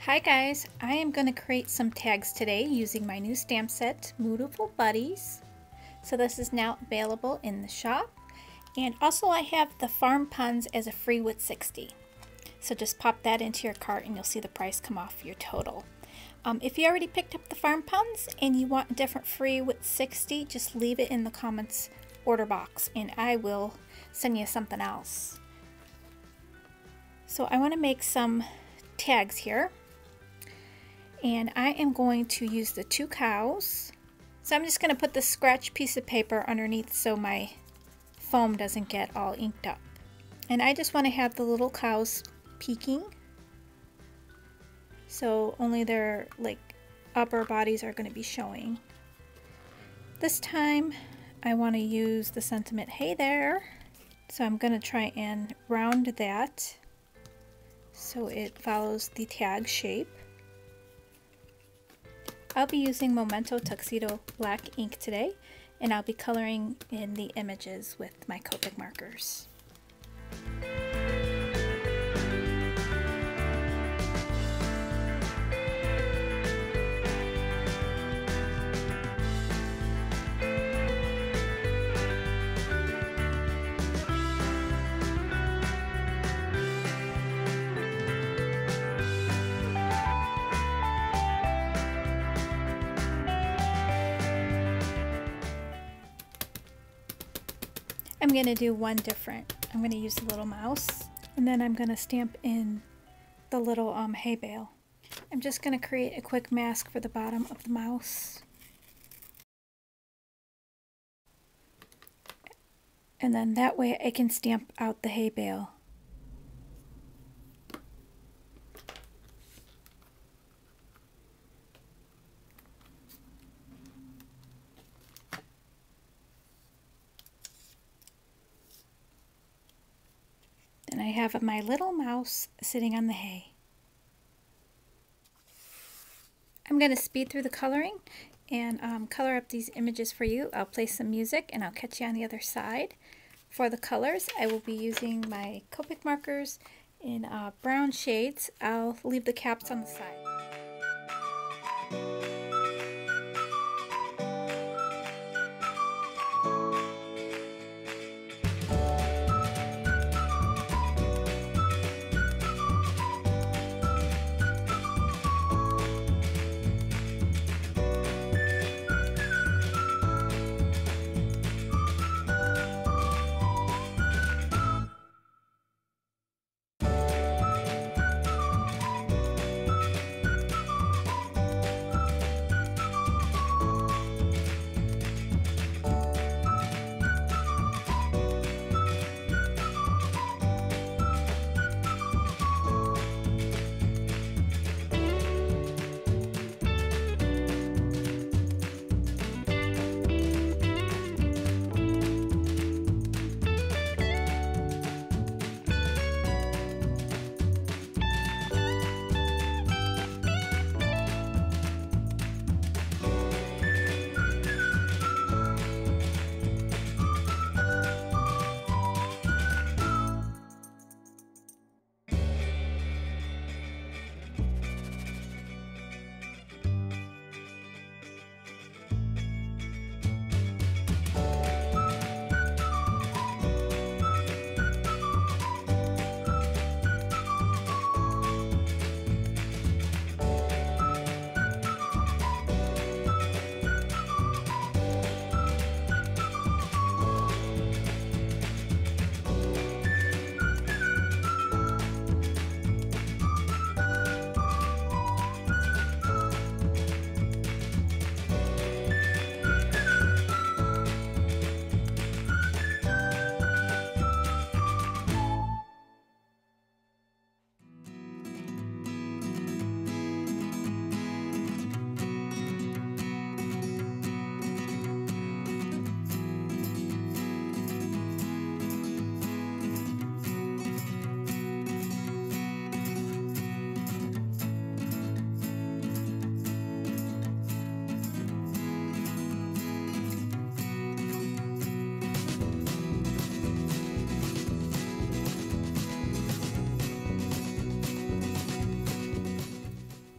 Hi guys, I am going to create some tags today using my new stamp set, Moo-tiful Buddies. So this is now available in the shop. And also I have the Farm Puns as a free with 60. So just pop that into your cart and you'll see the price come off your total. If you already picked up the Farm Puns and you want a different free with 60, just leave it in the comments order box and I will send you something else. So I want to make some tags here. And I am going to use the 2 cows. So I'm just going to put the scratch piece of paper underneath so my foam doesn't get all inked up. And I just want to have the little cows peeking. So only their upper bodies are going to be showing. This time I want to use the sentiment, "Hey there." So I'm going to try and round that so it follows the tag shape. I'll be using Memento Tuxedo black ink today, and I'll be coloring in the images with my Copic markers. I'm going to do one different. I'm going to use a little mouse, and then I'm going to stamp in the little hay bale. I'm just going to create a quick mask for the bottom of the mouse. And then that way I can stamp out the hay bale. And I have my little mouse sitting on the hay. I'm going to speed through the coloring and color up these images for you. I'll play some music and I'll catch you on the other side. For the colors, I will be using my Copic markers in brown shades. I'll leave the caps on the side.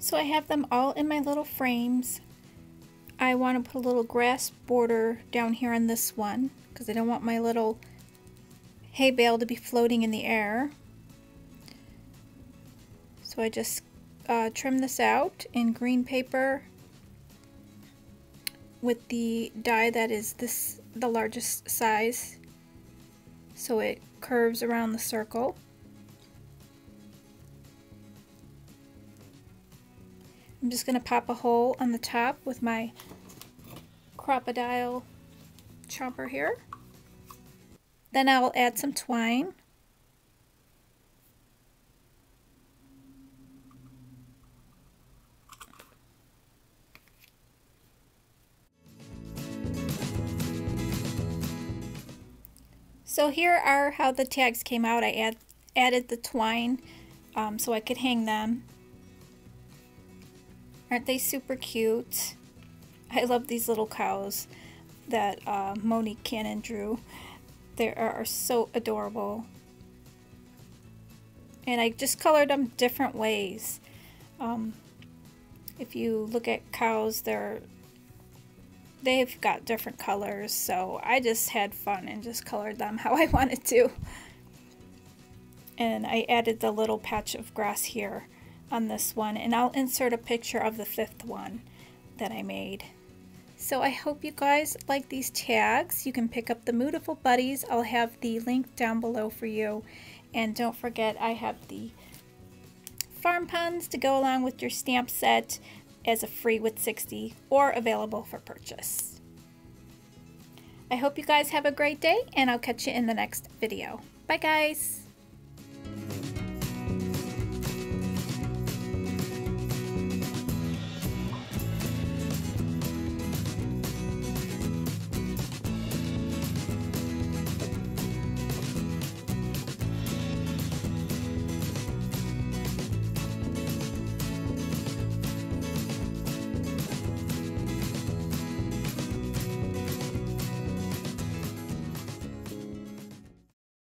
So I have them all in my little frames. I want to put a little grass border down here on this one because I don't want my little hay bale to be floating in the air. So I just trim this out in green paper with the die that is the largest size, so it curves around the circle. I'm just going to pop a hole on the top with my crocodile chopper here. Then I'll add some twine. So here are how the tags came out. I added the twine so I could hang them. Aren't they super cute? I love these little cows that Monique Cannon drew. They are so adorable. And I just colored them different ways. If you look at cows, they've got different colors, so I just had fun and just colored them how I wanted to. And I added the little patch of grass here on this one, and I'll insert a picture of the 5th one that I made. So I hope you guys like these tags. You can pick up the Moo-tiful Buddies. I'll have the link down below for you. And don't forget, I have the farm puns to go along with your stamp set as a free with 60 or available for purchase. I hope you guys have a great day, and I'll catch you in the next video. Bye guys!